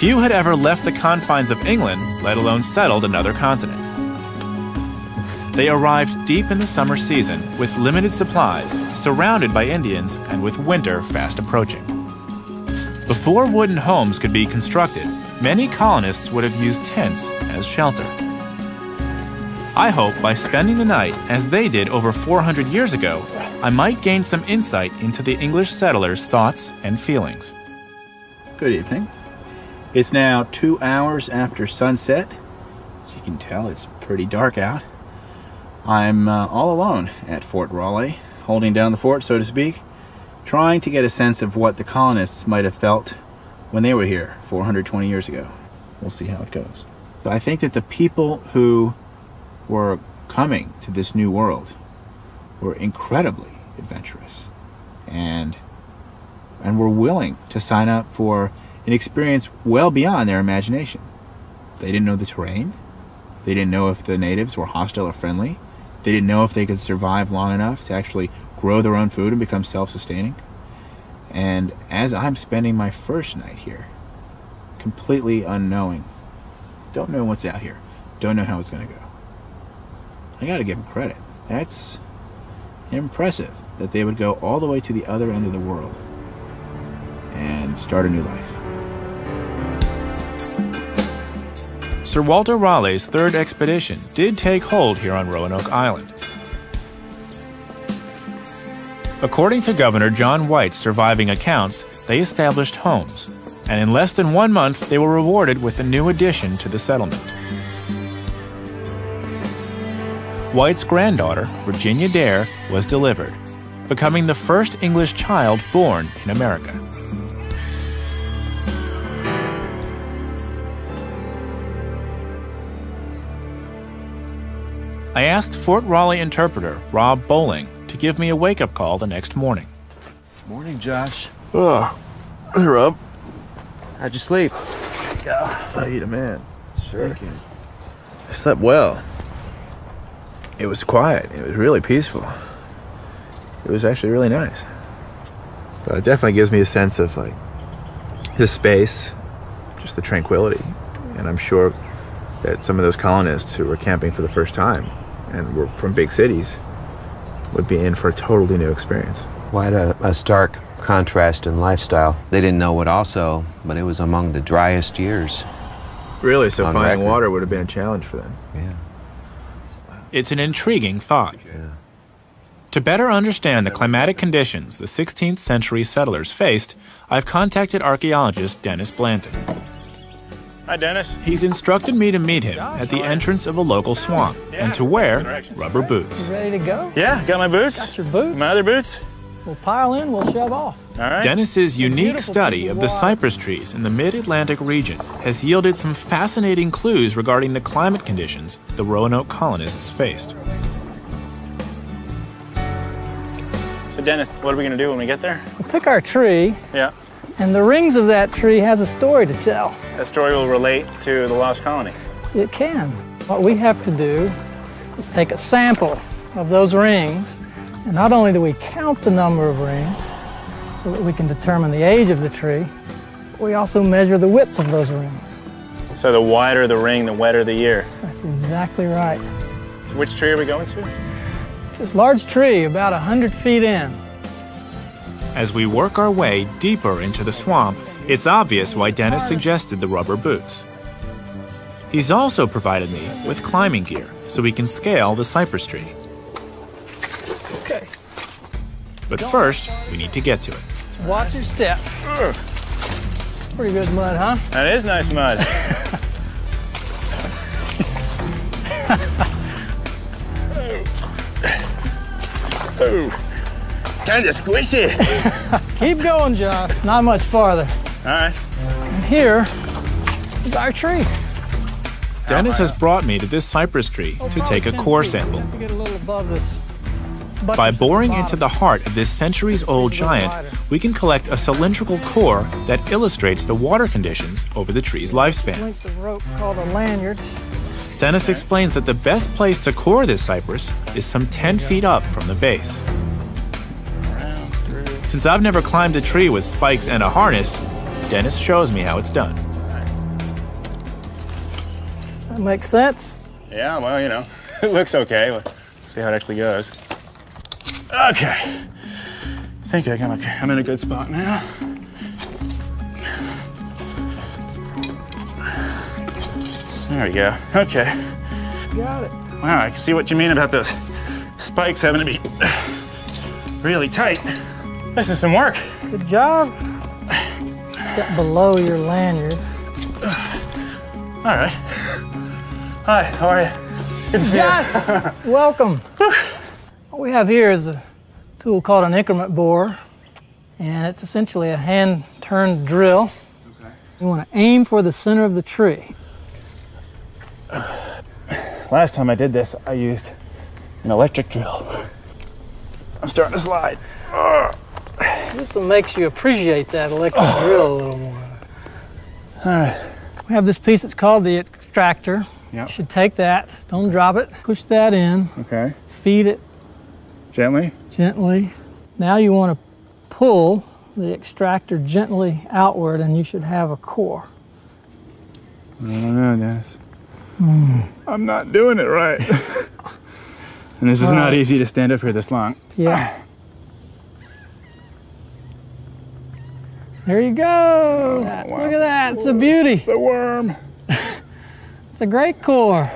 Few had ever left the confines of England, let alone settled another continent. They arrived deep in the summer season with limited supplies, surrounded by Indians, and with winter fast approaching. Before wooden homes could be constructed, many colonists would have used tents as shelter. I hope by spending the night, as they did over 400 years ago, I might gain some insight into the English settlers' thoughts and feelings. Good evening. It's now 2 hours after sunset. As you can tell, it's pretty dark out. I'm all alone at Fort Raleigh, holding down the fort, so to speak, trying to get a sense of what the colonists might have felt when they were here 420 years ago. We'll see how it goes. But I think that the people who were coming to this new world were incredibly adventurous and were willing to sign up for an experience well beyond their imagination. They didn't know the terrain. They didn't know if the natives were hostile or friendly. They didn't know if they could survive long enough to actually grow their own food and become self-sustaining. And as I'm spending my first night here, completely unknowing, don't know what's out here, don't know how it's going to go, I got to give them credit. That's impressive that they would go all the way to the other end of the world and start a new life. Sir Walter Raleigh's third expedition did take hold here on Roanoke Island. According to Governor John White's surviving accounts, they established homes, and in less than 1 month they were rewarded with a new addition to the settlement. White's granddaughter, Virginia Dare, was delivered, becoming the first English child born in America. I asked Fort Raleigh interpreter Rob Bowling to give me a wake-up call the next morning. Morning, Josh. Oh, hey, Rob. How'd you sleep? I eat a man. Sure. Thank you. I slept well. It was quiet. It was really peaceful. It was actually really nice. But it definitely gives me a sense of, like, the space, just the tranquility. And I'm sure that some of those colonists who were camping for the first time and were from big cities would be in for a totally new experience. Quite a stark contrast in lifestyle. They didn't know it also, but it was among the driest years. Really? So On finding record. water would have been a challenge for them. Yeah. It's an intriguing thought. Yeah. To better understand the climatic conditions the 16th century settlers faced, I've contacted archaeologist Dennis Blanton. Hi, Dennis. He's instructed me to meet him at the entrance of a local swamp and to wear rubber boots. You ready to go? Yeah, got my boots. Got your boots? My other boots. We'll pile in, we'll shove off. All right. Dennis's unique beautiful study piece of of the water. cypress trees in the mid-Atlantic region has yielded some fascinating clues regarding the climate conditions the Roanoke colonists faced. So, Dennis, what are we going to do when we get there? We'll pick our tree, Yeah. and the rings of that tree has a story to tell. That story will relate to the lost colony. It can. What we have to do is take a sample of those rings, and not only do we count the number of rings so that we can determine the age of the tree, but we also measure the widths of those rings. So the wider the ring, the wetter the year. That's exactly right. Which tree are we going to? It's this large tree about 100 feet in. As we work our way deeper into the swamp, it's obvious why Dennis suggested the rubber boots. He's also provided me with climbing gear so we can scale the cypress tree. Okay. But first, we need to get to it. Watch your step. Pretty good mud, huh? That is nice mud. Ooh. It's kind of squishy. Keep going, Josh. Not much farther. All right. And here is our tree. Dennis has brought me to this cypress tree to take a core sample. Get a little above this. By boring into the heart of this centuries-old giant, we can collect a cylindrical core that illustrates the water conditions over the tree's lifespan. Length of rope called a lanyard. Dennis explains that the best place to core this cypress is some 10 feet up from the base. Since I've never climbed a tree with spikes and a harness, Dennis shows me how it's done. Make sense? Yeah, well, you know, it looks okay. Let's see how it actually goes. Okay. I think I'm in a good spot now. There we go. Okay. Got it. Wow, I can see what you mean about those spikes having to be really tight. This is some work. Good job. Got below your lanyard. All right. Hi, how are you? Good to see you. Welcome. What we have here is a tool called an increment borer, and it's essentially a hand-turned drill. Okay. You want to aim for the center of the tree. Last time I did this, I used an electric drill. I'm starting to slide. This will make you appreciate that electric drill a little more. All right. We have this piece that's called the extractor. Yep. You should take that, don't drop it, push that in, Okay. feed it Gently. gently. Now you want to pull the extractor gently outward and you should have a core. I don't know, Dennis. I'm not doing it right. And this is not easy to stand up here this long. Yeah. There you go. Wow. Look at that, it's a beauty. It's a worm. It's a great core.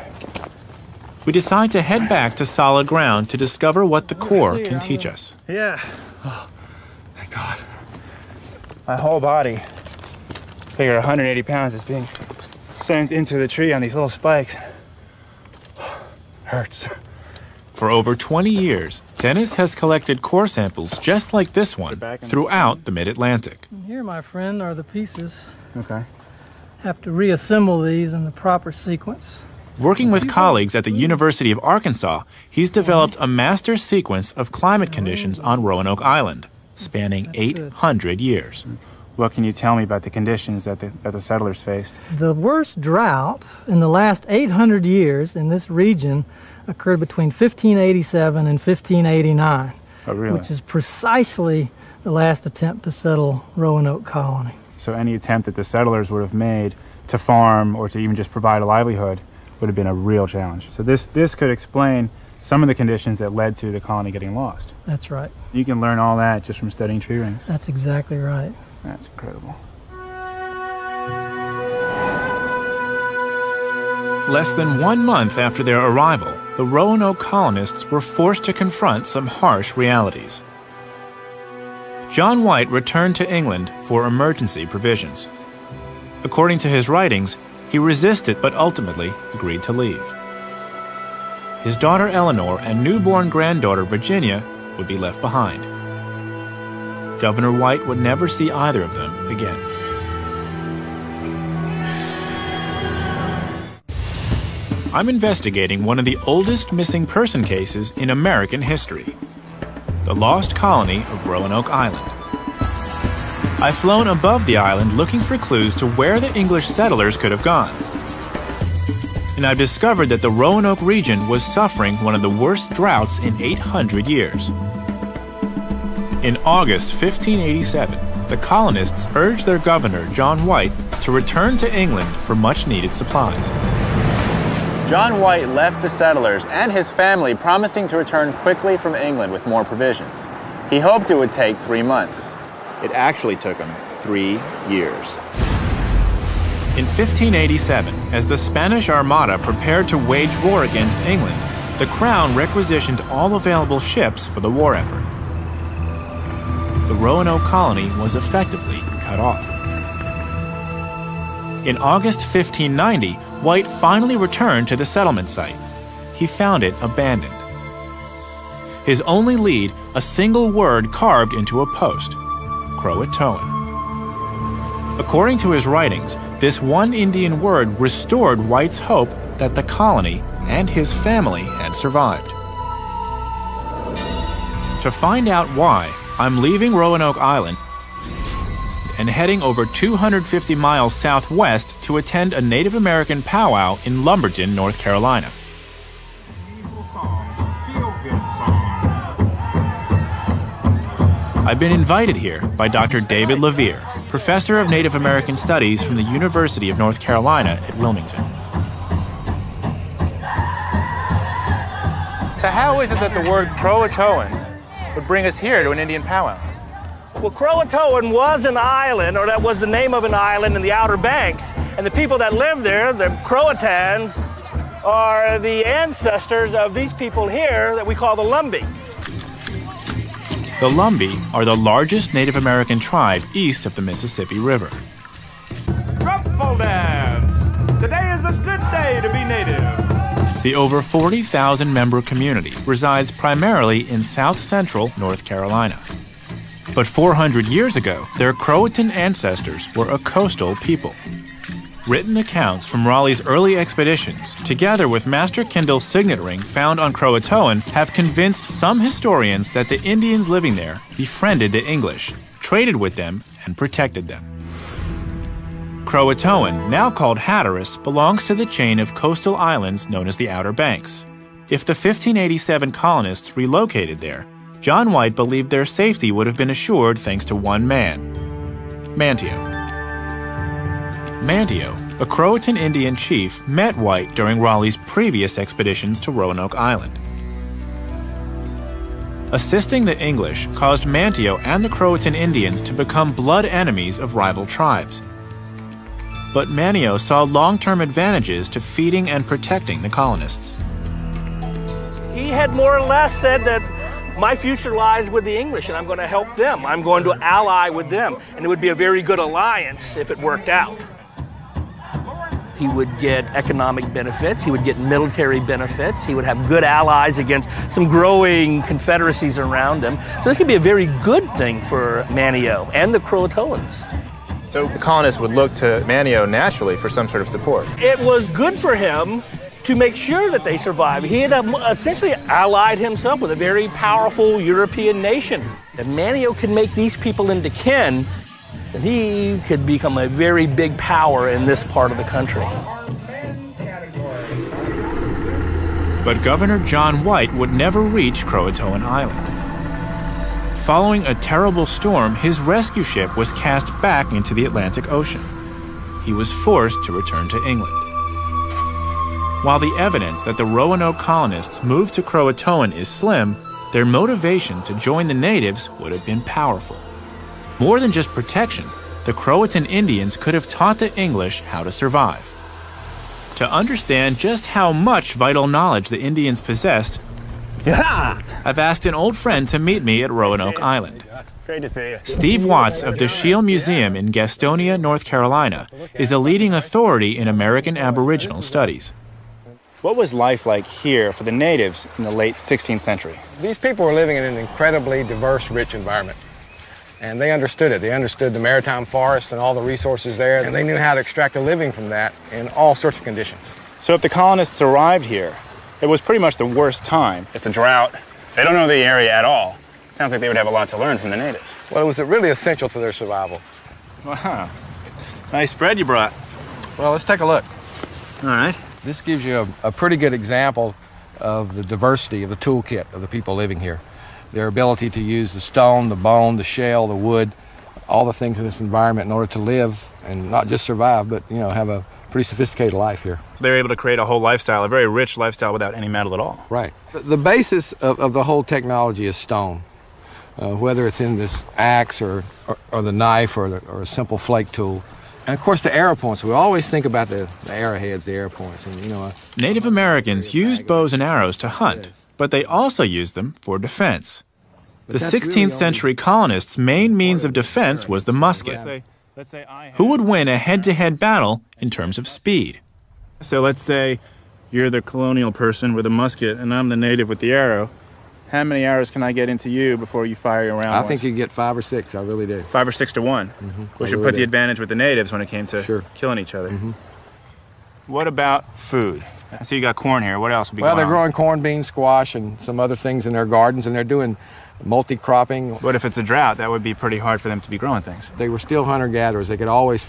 We decide to head back to solid ground to discover what the core can teach us. Yeah. Oh, thank God. My whole body, figure 180 pounds, is being sent into the tree on these little spikes. Hurts. For over 20 years, Dennis has collected core samples just like this one throughout the mid-Atlantic. And here, my friend, are the pieces. Okay. Have to reassemble these in the proper sequence. Working with colleagues at the University of Arkansas, he's developed a master sequence of climate conditions on Roanoke Island, spanning 800 years. What can you tell me about the conditions that the settlers faced? The worst drought in the last 800 years in this region occurred between 1587 and 1589, Oh, really? which is precisely the last attempt to settle Roanoke Colony. So any attempt that the settlers would have made to farm or to even just provide a livelihood would have been a real challenge. So this could explain some of the conditions that led to the colony getting lost. That's right. You can learn all that just from studying tree rings. That's exactly right. That's incredible. Less than 1 month after their arrival, the Roanoke colonists were forced to confront some harsh realities. John White returned to England for emergency provisions. According to his writings, he resisted but ultimately agreed to leave. His daughter Eleanor and newborn granddaughter Virginia would be left behind. Governor White would never see either of them again. I'm investigating one of the oldest missing person cases in American history, the lost colony of Roanoke Island. I've flown above the island looking for clues to where the English settlers could have gone. And I've discovered that the Roanoke region was suffering one of the worst droughts in 800 years. In August 1587, the colonists urged their governor, John White, to return to England for much-needed supplies. John White left the settlers and his family promising to return quickly from England with more provisions. He hoped it would take 3 months. It actually took him 3 years. In 1587, as the Spanish Armada prepared to wage war against England, the Crown requisitioned all available ships for the war effort. The Roanoke colony was effectively cut off. In August 1590, White finally returned to the settlement site. He found it abandoned. His only lead, a single word carved into a post: Croatoan. According to his writings, this one Indian word restored White's hope that the colony and his family had survived. To find out why, I'm leaving Roanoke Island and heading over 250 miles southwest to attend a Native American powwow in Lumberton, North Carolina. I've been invited here by Dr. David Levere, professor of Native American Studies from the University of North Carolina at Wilmington. So how is it that the word Croatoan would bring us here to an Indian powwow? Well, Croatoan was an island, or that was the name of an island in the Outer Banks. And the people that live there, the Croatans, are the ancestors of these people here that we call the Lumbee. The Lumbee are the largest Native American tribe east of the Mississippi River. Ruffle dance! Today is a good day to be native. The over 40,000 member community resides primarily in south-central North Carolina. But 400 years ago, their Croatan ancestors were a coastal people. Written accounts from Raleigh's early expeditions, together with Master Kindle's signet ring found on Croatoan, have convinced some historians that the Indians living there befriended the English, traded with them, and protected them. Croatoan, now called Hatteras, belongs to the chain of coastal islands known as the Outer Banks. If the 1587 colonists relocated there, John White believed their safety would have been assured thanks to one man, Manteo. Manteo, a Croatan Indian chief, met White during Raleigh's previous expeditions to Roanoke Island. Assisting the English caused Manteo and the Croatan Indians to become blood enemies of rival tribes. But Manteo saw long-term advantages to feeding and protecting the colonists. He had more or less said that my future lies with the English and I'm going to help them. I'm going to ally with them. And it would be a very good alliance if it worked out. He would get economic benefits, he would get military benefits, he would have good allies against some growing confederacies around him. So this could be a very good thing for Manteo and the Croatoans. So the colonists would look to Manteo naturally for some sort of support. It was good for him to make sure that they survived. He had essentially allied himself with a very powerful European nation. If Manteo could make these people into kin, then he could become a very big power in this part of the country. But Governor John White would never reach Croatoan Island. Following a terrible storm, his rescue ship was cast back into the Atlantic Ocean. He was forced to return to England. While the evidence that the Roanoke colonists moved to Croatoan is slim, their motivation to join the natives would have been powerful. More than just protection, the Croatan Indians could have taught the English how to survive. To understand just how much vital knowledge the Indians possessed, I've asked an old friend to meet me at Roanoke Island. Great to see you. Steve Watts of the Shield Museum in Gastonia, North Carolina, is a leading authority in American Aboriginal studies. What was life like here for the natives in the late 16th century? These people were living in an incredibly diverse, rich environment. And they understood it. They understood the maritime forest and all the resources there, and they knew how to extract a living from that in all sorts of conditions. So if the colonists arrived here, it was pretty much the worst time. It's a drought. They don't know the area at all. Sounds like they would have a lot to learn from the natives. Well, it was really essential to their survival. Wow. Nice spread you brought. Well, let's take a look. All right. This gives you a pretty good example of the diversity of the toolkit of the people living here. Their ability to use the stone, the bone, the shell, the wood, all the things in this environment in order to live and not just survive, but have a pretty sophisticated life here. They were able to create a whole lifestyle, a very rich lifestyle without any metal at all. Right. The basis of the whole technology is stone. Whether it's in this axe or the knife or a simple flake tool. And of course the arrow points. We always think about the arrowheads, the arrow points. And, Native Americans used bows and arrows to hunt, but they also used them for defense. The 16th century colonists' main means of defense was the musket. Who would win a head-to-head battle in terms of speed? So let's say you're the colonial person with a musket and I'm the native with the arrow. How many arrows can I get into you before you fire your round? I think you can get 5 or 6, I really do. 5 or 6 to 1. Which would put the advantage with the natives when it came to killing each other. What about food? I see you got corn here. What else would be going on? Well, they're growing corn, beans, squash, and some other things in their gardens, and they're doing multi-cropping. What if it's a drought? That would be pretty hard for them to be growing things. They were still hunter-gatherers. They could always